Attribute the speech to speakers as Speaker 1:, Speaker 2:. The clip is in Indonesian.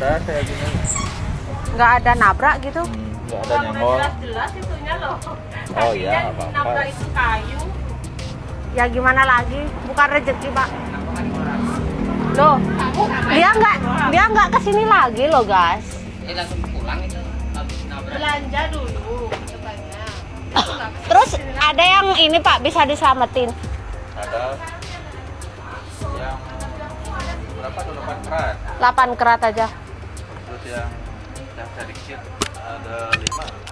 Speaker 1: ada kayak gini.
Speaker 2: Nggak ada nabrak gitu?
Speaker 1: Nggak ada nyenggol.
Speaker 3: Jelas-jelas itunya loh.
Speaker 1: Oh iya,
Speaker 3: Kakinya
Speaker 1: apa-apa.
Speaker 3: nabrak itu kayu.
Speaker 2: Ya gimana lagi? Bukan rezeki, Pak. Loh, dia nggak kesini lagi loh, guys.
Speaker 4: Langsung pulang itu habis nabrak.
Speaker 3: Belanja dulu katanya.
Speaker 2: Terus ada yang ini Pak bisa diselamatin?
Speaker 1: Ada yang berapa tuh 8 kerat.
Speaker 2: 8 kerat aja.
Speaker 1: Terus yang sedikit ada 5.